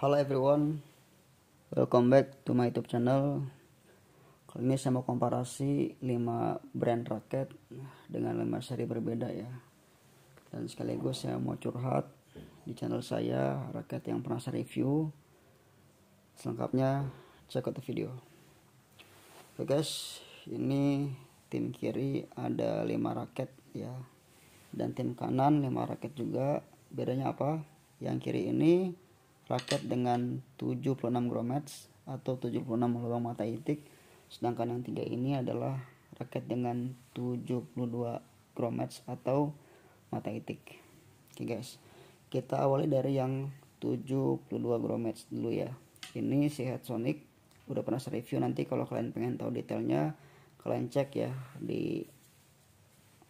Halo everyone, welcome back to my YouTube channel. Kali ini saya mau komparasi 5 brand raket dengan 5 seri berbeda ya. Dan sekaligus saya mau curhat di channel saya raket yang pernah saya review. Selengkapnya check out the video. Oke guys, ini tim kiri ada 5 raket ya. Dan tim kanan 5 raket juga. Bedanya apa? Yang kiri ini raket dengan 76 gromets atau 76 lubang mata itik, sedangkan yang tiga ini adalah raket dengan 72 gromets atau mata itik. Oke guys, kita awali dari yang 72 gromets dulu ya. Ini si Headsonic, udah pernah saya review. Nanti kalau kalian pengen tahu detailnya kalian cek ya di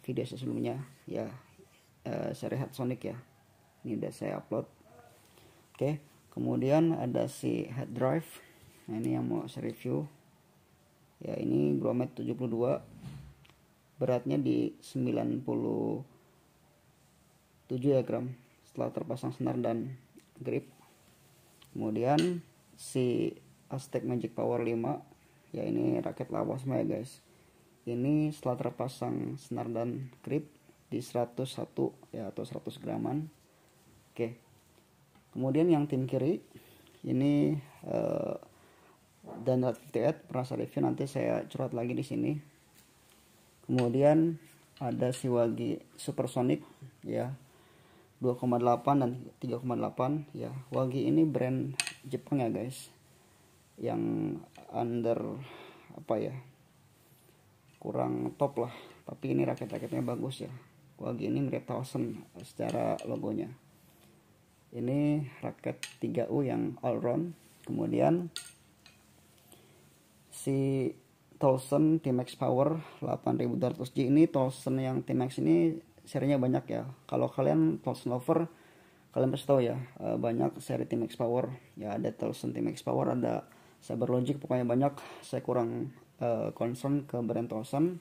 video sebelumnya ya, seri Headsonic ya. Ini udah saya upload. Oke, kemudian ada si head drive. Nah, ini yang mau saya review. Ya, ini gromet 72. Beratnya di 97 ya gram setelah terpasang senar dan grip. Kemudian si Aztec Magic Power 5. Ya, ini raket lawas semua ya guys. Ini setelah terpasang senar dan grip di 101 ya atau 100 graman. Oke. Kemudian yang tim kiri ini dan 58 pernah saya review, nanti saya curhat lagi di sini. Kemudian ada si Wagi Supersonic ya 2,8 dan 3,8 ya. Wagi ini brand Jepang ya guys, yang under apa ya, kurang top lah, tapi ini raket-raketnya bagus ya. Wagi ini mirip Towson secara logonya. Ini raket 3U yang all round. Kemudian si Towson T-Max Power 8200G. Ini Towson yang T-Max ini serinya banyak ya. Kalau kalian Towson lover, kalian pasti tahu ya, banyak seri T-Max Power ya. Ada Towson T-Max Power, ada Cyberlogic, pokoknya banyak. Saya kurang concern ke brand Towson.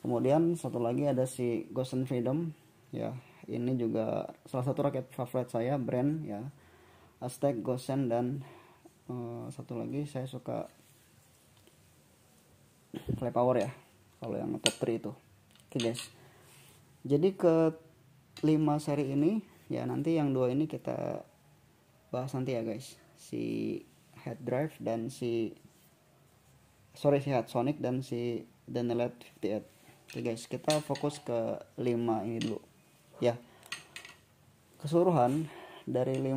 Kemudian satu lagi ada si Ghost and Freedom ya. Ini juga salah satu raket favorit saya, brand ya, Aztec, Gosen, dan satu lagi saya suka Fly Power ya, kalau yang top 3 itu. Oke guys, jadi ke 5 seri ini ya, nanti yang 2 ini kita bahas nanti ya guys, si head drive dan si Headsonic dan si Danelet 58. Oke guys, kita fokus ke 5 ini dulu ya. Keseluruhan dari 5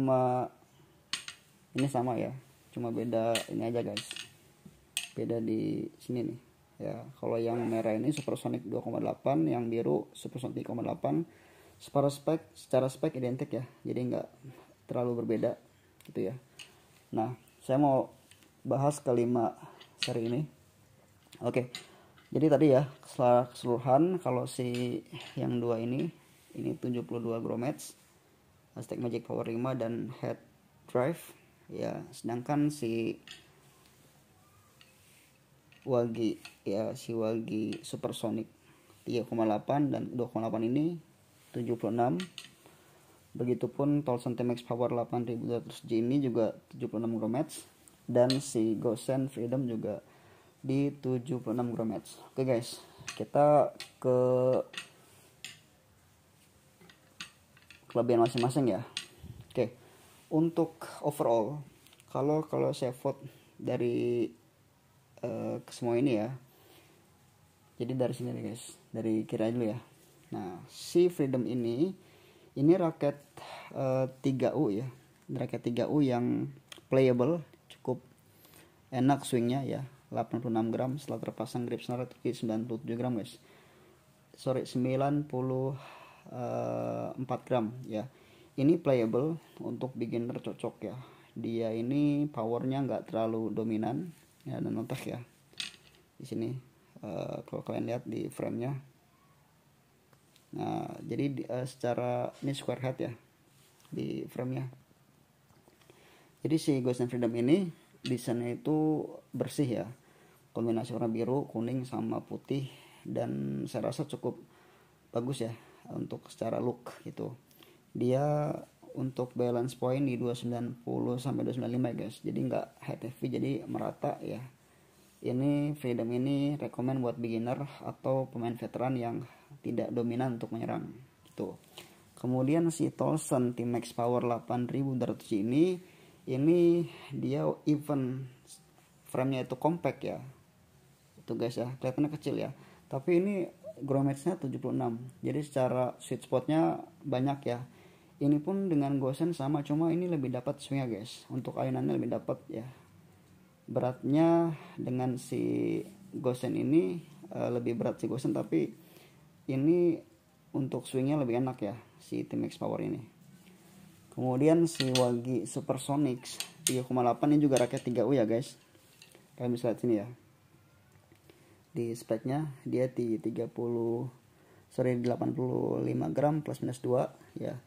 ini sama ya, cuma beda ini aja guys, beda di sini nih ya. Kalau yang merah ini Supersonic 2,8, yang biru Supersonic 3,8. Secara spek identik ya, jadi nggak terlalu berbeda gitu ya. Nah, saya mau bahas ke 5 seri ini. Oke, jadi tadi ya keseluruhan, kalau si yang 2 ini 72 gromets, Aztec Magic Power 5 dan head drive ya. Sedangkan si Wagi ya, si Wagi Supersonic 3,8 dan 2,8 ini 76. Begitupun Towson T-Max Power 8200G ini juga 76 gromets, dan si Gosen Freedom juga di 76 gromets. Oke guys, kita ke kelebihan masing-masing ya. Oke, untuk overall, kalau saya vote dari ke semua ini ya, jadi dari sini nih guys, dari kiri dulu ya. Nah, si Freedom ini raket 3U ya, raket 3U yang playable, cukup enak swingnya ya, 86 gram setelah terpasang grip senar 97 gram guys. 94 gram ya. Ini playable, untuk beginner cocok ya. Dia ini powernya nggak terlalu dominan ya, dan otak ya di sini. Kalau kalian lihat di framenya, nah jadi secara ini square head ya di framenya. Jadi si Ghost and Freedom ini desainnya itu bersih ya, kombinasi warna biru, kuning sama putih, dan saya rasa cukup bagus ya untuk secara look gitu. Dia untuk balance point di 290 sampai 295 ya guys. Jadi nggak head heavy, jadi merata ya. Ini Freedom ini rekomend buat beginner atau pemain veteran yang tidak dominan untuk menyerang gitu. Kemudian si Tolson T-Max Power 8200 ini dia even frame-nya itu compact ya. Itu guys ya, kelihatannya kecil ya. Tapi ini ground match-nya 76. Jadi secara sweet spot-nya banyak ya. Ini pun dengan Gosen sama, cuma ini lebih dapat swing-nya guys. Untuk ayunannya lebih dapat ya. Beratnya dengan si Gosen ini lebih berat si Gosen, tapi ini untuk swingnya lebih enak ya si T-Max Power ini. Kemudian si Wagi Supersonics 3,8 ini juga raket 3U ya guys. Kalian bisa lihat sini ya. Di speknya dia di 85 gram plus minus 2 ya.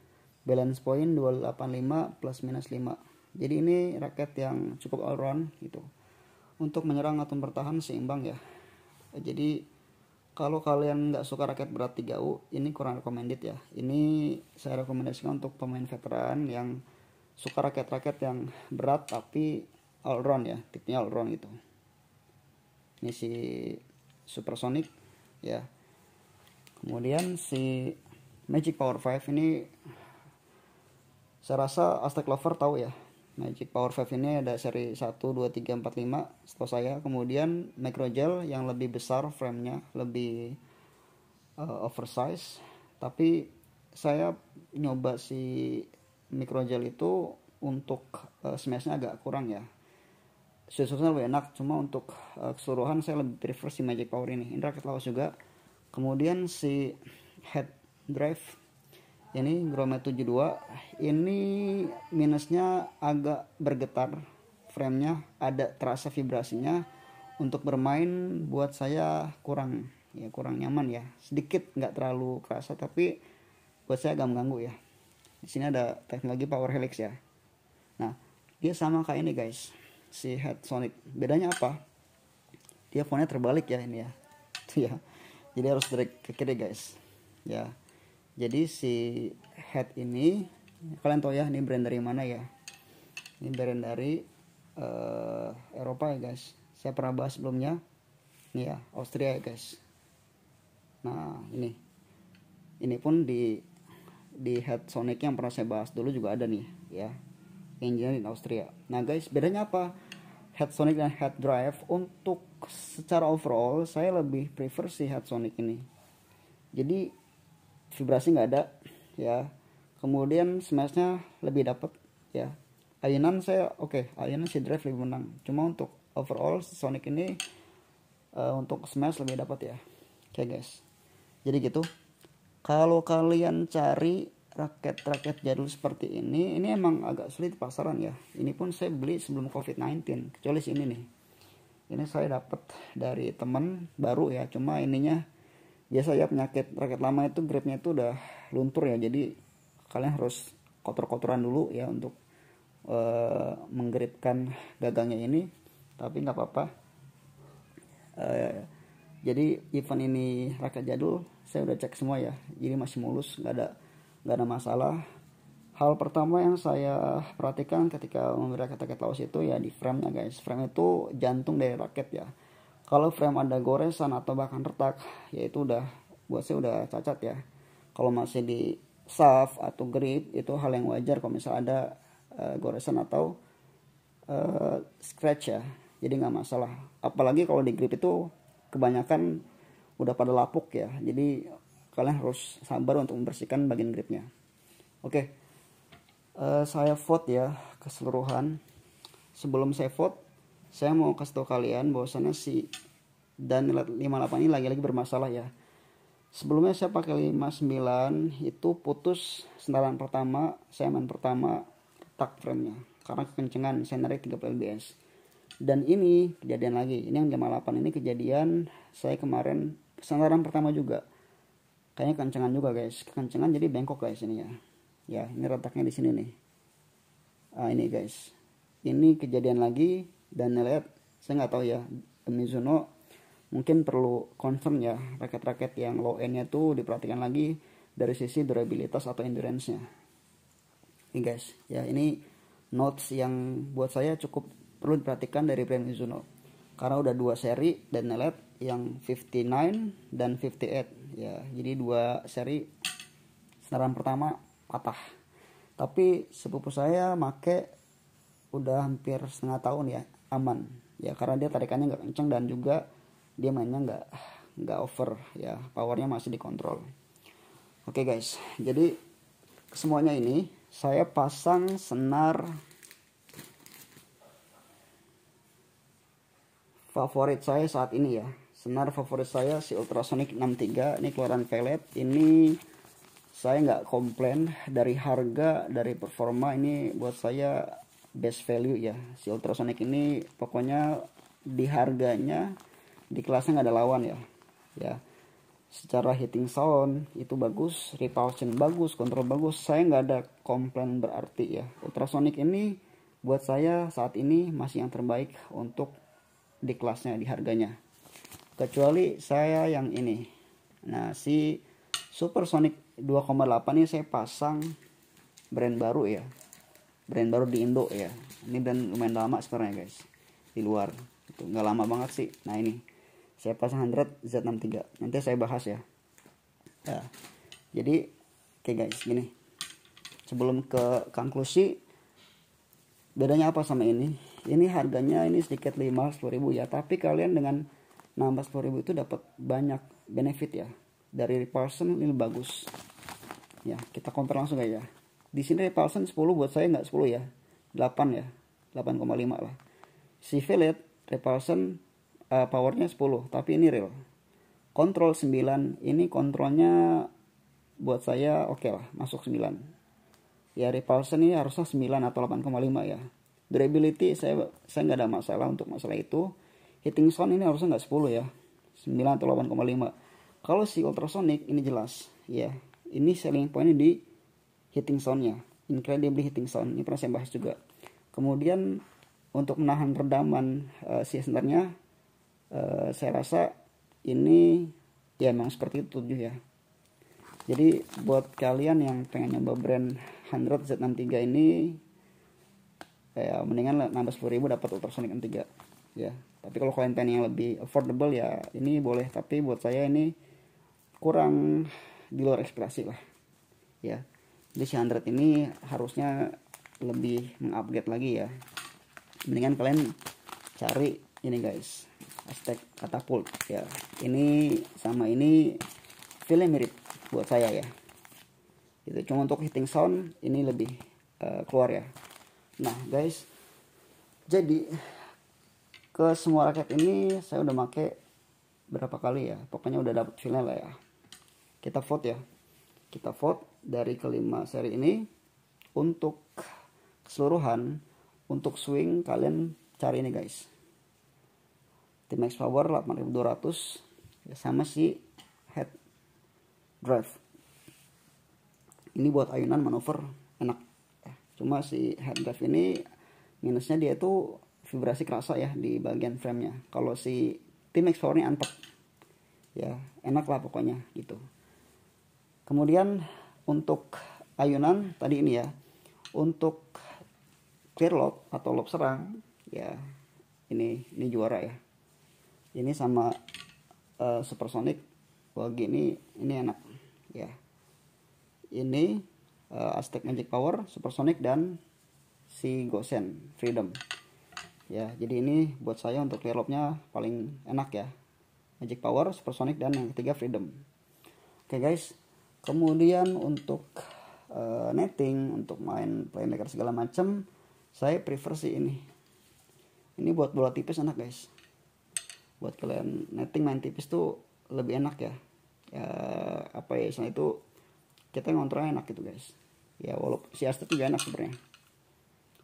Balance point 285 plus minus 5. Jadi ini raket yang cukup all round gitu. Untuk menyerang atau bertahan seimbang ya. Jadi kalau kalian nggak suka raket berat 3U, ini kurang recommended ya. Ini saya rekomendasikan untuk pemain veteran yang suka raket-raket yang berat tapi all round ya, tipenya all round gitu. Ini si Supersonic ya. Kemudian si Magic Power 5 ini saya rasa Aztec Lover tahu ya. Magic Power 5 ini ada seri 1, 2, 3, 4, 5 setahu saya. Kemudian Microgel yang lebih besar frame-nya, lebih oversize. Tapi saya nyoba si Microgel itu untuk smash-nya agak kurang ya. Susahnya lebih enak, cuma untuk keseluruhan saya lebih prefer si Magic Power ini. Ini raket lawas juga. Kemudian si head drive ini Grommet 72 ini minusnya agak bergetar, framenya ada terasa vibrasinya. Untuk bermain buat saya kurang nyaman ya, sedikit nggak terlalu kerasa tapi buat saya agak mengganggu ya. Di sini ada teknologi power helix ya. Nah dia sama kayak ini guys, si Head Sonic. Bedanya apa? Dia fontnya terbalik ya ini ya. Tuh ya. Jadi harus drag ke kiri guys. Ya. Jadi si head ini kalian tahu ya ini brand dari mana ya? Ini brand dari Eropa ya guys. Saya pernah bahas sebelumnya. Ini ya, Austria ya guys. Nah, ini pun di head Sonic yang pernah saya bahas dulu juga ada nih ya. Engine di Austria. Nah, guys, bedanya apa? Head Sonic dan head drive untuk secara overall saya lebih prefer si head Sonic ini. Jadi vibrasi nggak ada ya, kemudian smashnya lebih dapat ya. Ayunan saya ayunan si drive lebih menang, cuma untuk overall Sonic ini untuk smash lebih dapat ya. Oke guys, jadi gitu. Kalau kalian cari raket jadul seperti ini emang agak sulit di pasaran ya. Ini pun saya beli sebelum COVID-19, kecuali sini nih. Ini saya dapat dari teman baru ya, cuma ininya biasa ya, penyakit raket lama itu gripnya itu udah luntur ya. Jadi kalian harus kotor-kotoran dulu ya untuk menggripkan gagangnya ini. Tapi nggak apa-apa. Jadi event ini raket jadul saya udah cek semua ya, jadi masih mulus, nggak ada masalah. Hal pertama yang saya perhatikan ketika membeli raket lawas itu ya di frame-nya guys. Frame itu jantung dari raket ya. Kalau frame ada goresan atau bahkan retak, ya itu udah buat saya udah cacat ya. Kalau masih di shaft atau grip itu hal yang wajar kalau misalnya ada goresan atau scratch ya. Jadi nggak masalah. Apalagi kalau di grip itu kebanyakan udah pada lapuk ya. Jadi kalian harus sabar untuk membersihkan bagian gripnya. Oke. Saya vote ya keseluruhan. Sebelum saya vote, saya mau kasih tahu kalian bahwasannya si Daniel 58 ini lagi-lagi bermasalah ya. Sebelumnya saya pakai 59 itu putus sentaran pertama, saya main pertama retak frame-nya karena kekencengan saya narik 30 lbs. Dan ini kejadian lagi. Ini yang 58 ini kejadian saya kemarin sentaran pertama juga. Kayaknya kencengan juga guys. Kekencengan jadi bengkok guys ini ya. Ya, ini retaknya di sini nih. Nah, ini guys. Ini kejadian lagi dan lihat saya nggak tahu ya, Mizuno mungkin perlu concern ya, raket-raket yang low end-nya tuh diperhatikan lagi dari sisi durabilitas atau endurance-nya. Ini guys, ya ini notes yang buat saya cukup perlu diperhatikan dari brand Mizuno. Karena udah 2 seri dan LED yang 59 dan 58 ya. Jadi 2 seri senaran pertama patah. Tapi sepupu saya make udah hampir setengah tahun ya, aman. Ya karena dia tarikannya nggak kenceng dan juga dia mainnya nggak over ya, powernya masih dikontrol. Oke guys, jadi semuanya ini saya pasang senar favorit saya saat ini ya. Senar favorit saya si Ultrasonic 63, ini keluaran Velet. Ini saya nggak komplain dari harga, dari performa, ini buat saya best value ya. Si Ultrasonic ini pokoknya di harganya, di kelasnya nggak ada lawan ya. Ya, secara hitting sound itu bagus, repulsion bagus, kontrol bagus, saya nggak ada komplain berarti ya. Ultrasonic ini buat saya saat ini masih yang terbaik untuk di kelasnya, di harganya, kecuali saya yang ini. Nah si Supersonic 2,8 ini saya pasang brand baru ya, brand baru di Indo ya. Ini brand lumayan lama sekarang ya guys, di luar itu nggak lama banget sih. Nah ini saya pasang 100 Z63, nanti saya bahas ya. Ya jadi oke guys, gini, sebelum ke konklusi, bedanya apa sama ini harganya ini sedikit 10.000 ya, tapi kalian dengan nambah 10.000 itu dapat banyak benefit ya. Dari repulsion ini bagus ya, kita compare langsung aja. Di sini repulsion 10, buat saya nggak 10 ya, 8 ya, 8,5 lah. Si Velet repulsion powernya 10, tapi ini real. Kontrol 9, ini kontrolnya buat saya oke lah, masuk 9. Ya repulsion ini harusnya 9 atau 8,5 ya. Durability saya nggak ada masalah untuk masalah itu. Hitting sound ini harusnya nggak 10 ya, 9 atau 8,5. Kalau si Ultrasonic ini jelas ya, ini selling point di hitting soundnya, incredibly hitting sound, ini pernah saya bahas juga. Kemudian untuk menahan redaman si senarnya, saya rasa ini ya memang seperti itu ya. Jadi buat kalian yang pengen nyoba brand 100 Z63 ini ya mendingan nambah 10.000 dapat Ultrasonic 63 ya. Tapi kalau kalian pengen yang lebih affordable ya ini boleh, tapi buat saya ini kurang di luar ekspektasi lah ya. Jadi si 100 ini harusnya lebih mengupgrade lagi ya. Mendingan kalian cari ini guys, Aztec Catapult ya. Ini sama ini feelnya mirip buat saya ya. Itu cuma untuk hitting sound ini lebih keluar ya. Nah guys, jadi ke semua raket ini saya udah make berapa kali ya, pokoknya udah dapet feelnya lah ya. Kita vote ya, kita vote dari kelima seri ini. Untuk keseluruhan, untuk swing kalian cari ini guys, T-Max Power 8200 ya, sama si head drive. Ini buat ayunan manuver enak ya. Cuma si head drive ini minusnya dia itu vibrasi kerasa ya di bagian framenya. Kalau si T-Max Power ini antep ya, enak lah pokoknya gitu. Kemudian untuk ayunan tadi ini ya, untuk clear lob atau lob serang ya, ini juara ya. Ini sama Supersonic bagi ini enak ya. Ini Aztec Magic Power, Supersonic, dan si Gosen Freedom ya. Jadi ini buat saya untuk clear lobnya paling enak ya, Magic Power, Supersonic, dan yang ketiga Freedom. Oke guys, kemudian untuk netting, untuk main playmaker segala macam, saya prefer sih ini buat bola tipis enak guys. Buat kalian netting main tipis tuh lebih enak ya. Ya apa ya, selain itu kita ngontrolnya enak gitu guys ya. Walaupun si Aztec juga enak sebenarnya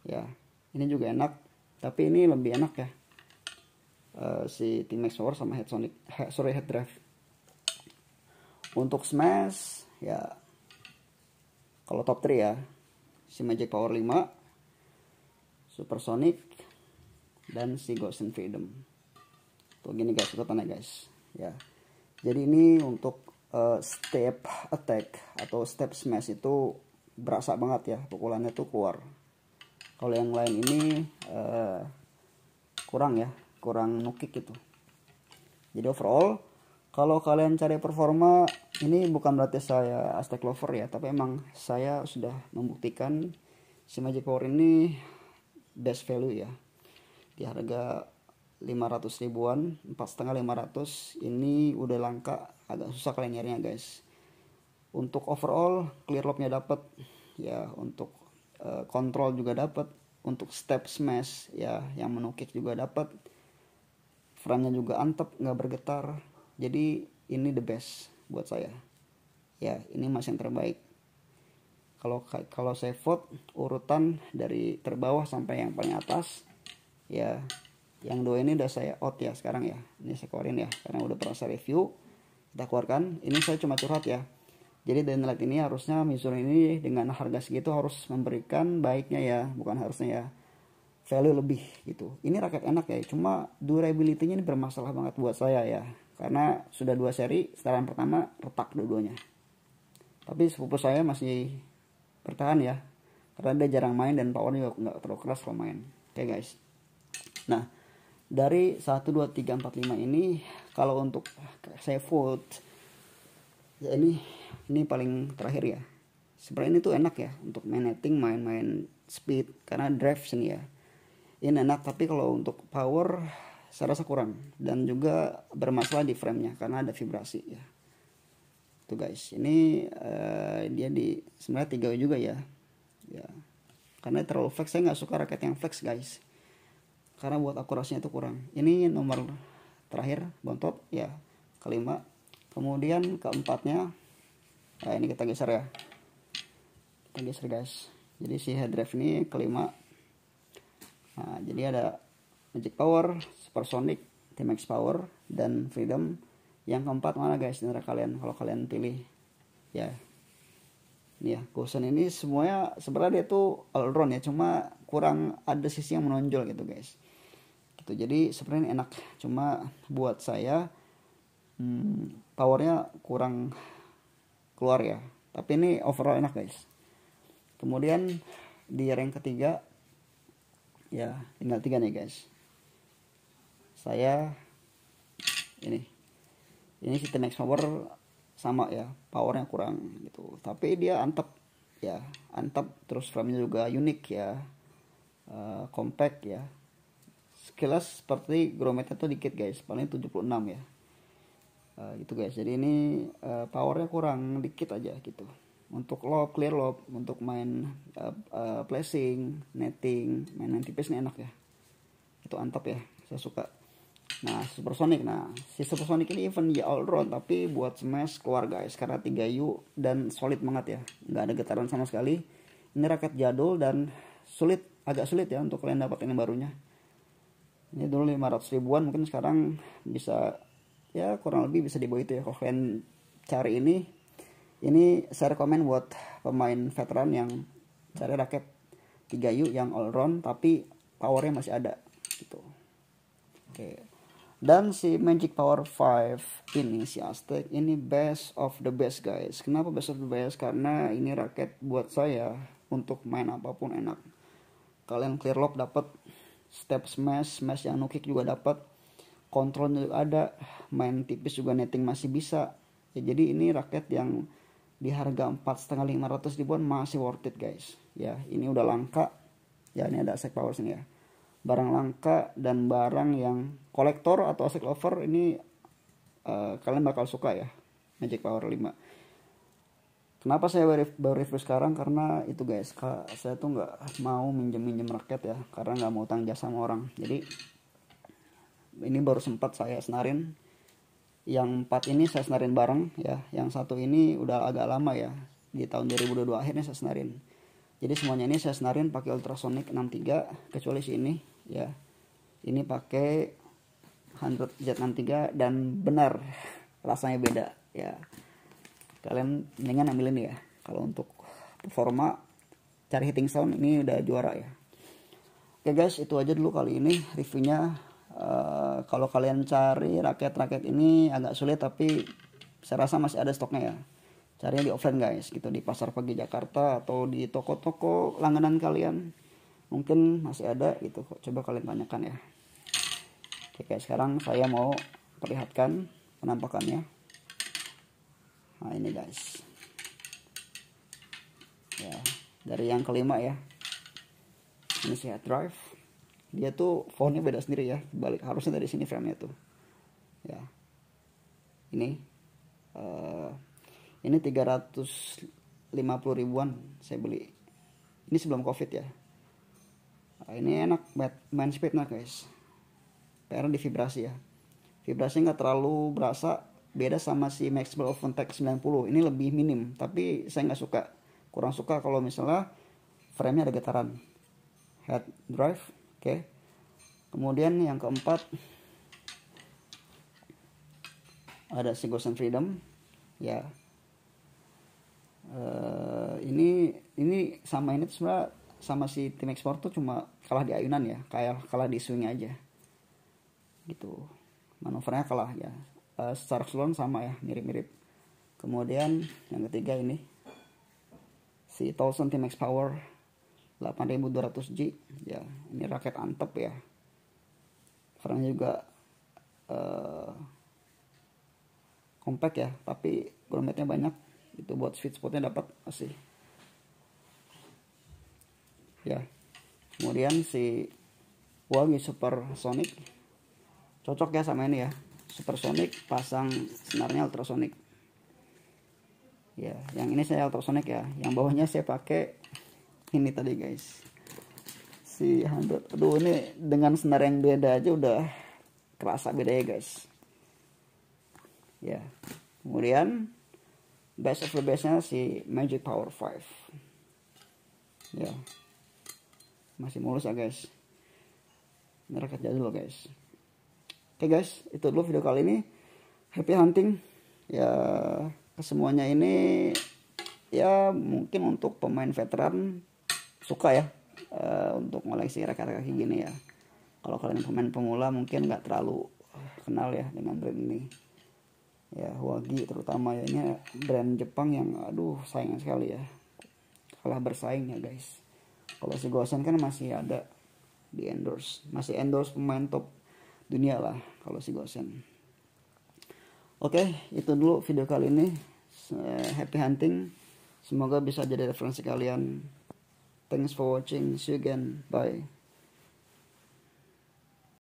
ya, ini juga enak, tapi ini lebih enak ya si T-Max Power sama head drive. Untuk smash ya, kalau top 3 ya, si Magic Power 5, Supersonic, dan si Ghost and Freedom. Tuh gini guys urutannya guys ya. Jadi ini untuk step attack atau step smash itu berasa banget ya pukulannya tuh keluar. Kalau yang lain ini kurang ya, kurang nukik gitu. Jadi overall kalau kalian cari performa, ini bukan berarti saya Aztec lover ya, tapi emang saya sudah membuktikan si Magic Power ini best value ya. Di harga 500 ribuan, 4,5 500 ini udah langka, agak susah kalian nyarinya guys. Untuk overall clear lobe-nya dapat ya, untuk kontrol juga dapat, untuk step smash ya yang menukik juga dapat, frame-nya juga antep, nggak bergetar. Jadi ini the best buat saya ya, ini masih yang terbaik. Kalau saya vote urutan dari terbawah sampai yang paling atas ya, yang dua ini udah saya out ya sekarang ya, ini saya keluarin ya karena udah pernah saya review, kita keluarkan. Ini saya cuma curhat ya. Jadi Dynalite ini harusnya Mizuno ini dengan harga segitu harus memberikan baiknya ya, bukan harusnya ya, value lebih gitu. Ini raket enak ya, cuma durability-nya ini bermasalah banget buat saya ya, karena sudah 2 seri, setelan pertama retak dua-duanya. Tapi sepupu saya masih bertahan ya, karena dia jarang main dan powernya juga nggak terlalu keras kalau main. Oke guys. Nah dari 1, 2, 3, 4, 5 ini kalau untuk saya vote ya ini paling terakhir ya. Sebenarnya ini tuh enak ya untuk main netting, main speed karena drive sini ya. Ini enak, tapi kalau untuk power saya rasa kurang, dan juga bermasalah di framenya karena ada vibrasi ya. Tuh guys, ini dia di sebenarnya 3 juga ya. Ya. Karena terlalu flex, saya nggak suka raket yang flex guys. Karena buat akurasinya itu kurang. Ini nomor terakhir bontot ya, kelima. Kemudian keempatnya, nah ini kita geser ya. Kita geser guys. Jadi si head drive ini kelima. Nah, jadi ada Magic Power, Supersonic, T-Max Power, dan Freedom. Yang keempat mana guys antara kalian kalau kalian pilih ya. Ini ya, Gosen ini semuanya sebenarnya dia tuh all round ya, cuma kurang ada sisi yang menonjol gitu guys. Gitu. Jadi sebenarnya enak, cuma buat saya powernya kurang keluar ya. Tapi ini overall enak guys. Kemudian di rank ketiga ya, tinggal 3 nih guys. Saya ini si T-Max Power sama ya, powernya kurang gitu, tapi dia antep ya, antep. Terus frame-nya juga unik ya, compact ya, sekilas seperti Grommet-nya tuh dikit guys, paling 76 ya, gitu guys. Jadi ini powernya kurang dikit aja gitu. Untuk lob, clear lob, untuk main placing, netting, main tipis ini enak ya, itu antep ya, saya suka. Nah Supersonic, si Supersonic ini even ya all round, tapi buat smash keluar guys karena 3U dan solid banget ya, nggak ada getaran sama sekali. Ini raket jadul dan agak sulit ya untuk kalian dapat ini barunya. Ini dulu 500 ribuan, mungkin sekarang bisa ya kurang lebih bisa di bawah itu ya. Kalau kalian cari ini saya rekomen buat pemain veteran yang cari raket 3U yang all round tapi powernya masih ada gitu. Oke. Dan si Magic Power 5 ini, si Aztec ini best of the best guys. Kenapa best of the best? Karena ini raket buat saya untuk main apapun enak. Kalian clear lob dapat, step smash yang nukik juga dapat, kontrolnya juga ada, main tipis juga netting masih bisa. Ya, jadi ini raket yang di harga 4,5 500 ribuan masih worth it guys. Ya ini udah langka. Ya ini ada Aztec Power sini ya. Barang langka dan barang yang kolektor atau Aztec lover ini kalian bakal suka ya, Magic Power 5. Kenapa saya baru review sekarang? Karena itu guys, saya tuh nggak mau minjem raket ya, karena nggak mau utang jasa sama orang. Jadi ini baru sempat saya senarin. Yang 4 ini saya senarin bareng ya, yang satu ini udah agak lama ya, di tahun 2022 akhirnya saya senarin. Jadi semuanya ini saya senarin pakai Ultrasonic 63, kecuali si ini ya, ini pakai 100 Z63 dan benar rasanya beda ya. Kalian mendingan ambil ini ya. Kalau untuk performa cari hitting sound ini udah juara ya. Oke guys, itu aja dulu kali ini reviewnya. Kalau kalian cari raket-raket ini agak sulit, tapi saya rasa masih ada stoknya ya. Carinya di offline guys, gitu, di pasar pagi Jakarta atau di toko-toko langganan kalian mungkin masih ada gitu. Coba kalian tanyakan ya. Oke guys, sekarang saya mau perlihatkan penampakannya. Nah ini guys ya, dari yang kelima ya, ini si hard drive. Dia tuh fontnya beda sendiri ya, balik harusnya dari sini framenya tuh ya. Ini 350 ribuan saya beli, ini sebelum covid ya. Nah, ini enak main speednya guys. PR di vibrasi ya, vibrasinya nggak terlalu berasa, beda sama si Maxwell OpenTech 90. Ini lebih minim, tapi saya nggak suka, kurang suka kalau misalnya framenya ada getaran. Hard drive, oke. Kemudian yang keempat ada si Ghost and Freedom ya. Ini sama ini sebenarnya sama si Tim Export tuh cuma kalah di ayunan ya, kalah di swing aja gitu, manuvernya kalah ya. Secara keseluruhan sama ya, mirip-mirip. Kemudian yang ketiga ini si Tolson Timex Power 8200G ya, ini raket antep ya. Frame juga compact ya, tapi groundmatnya banyak itu, buat sweet spotnya dapat masih ya. Kemudian si Wagi Supersonic cocok ya sama ini ya, Supersonic pasang senarnya ultrasonic ya. Yang ini saya ultrasonic ya, yang bawahnya saya pakai ini tadi guys, si 100. Aduh, ini dengan senar yang beda aja udah kerasa beda ya guys ya. Kemudian best of the bestnya si Magic Power 5 ya, masih mulus ya guys, ini raket jadul guys. Oke guys, itu dulu video kali ini. Happy hunting ya kesemuanya. Ini ya mungkin untuk pemain veteran suka ya, untuk ngoleksi raket-raket kayak gini ya. Kalau kalian pemain pemula mungkin nggak terlalu kenal ya dengan brand ini ya, Wagi terutama ya. Ini brand Jepang yang aduh sayang sekali ya, kalah bersaing ya guys. Kalau si Gosen kan masih ada di endorse, masih endorse pemain top dunia lah kalau si Gosen. Oke, itu dulu video kali ini. Happy hunting, semoga bisa jadi referensi kalian. Thanks for watching, see you again, bye.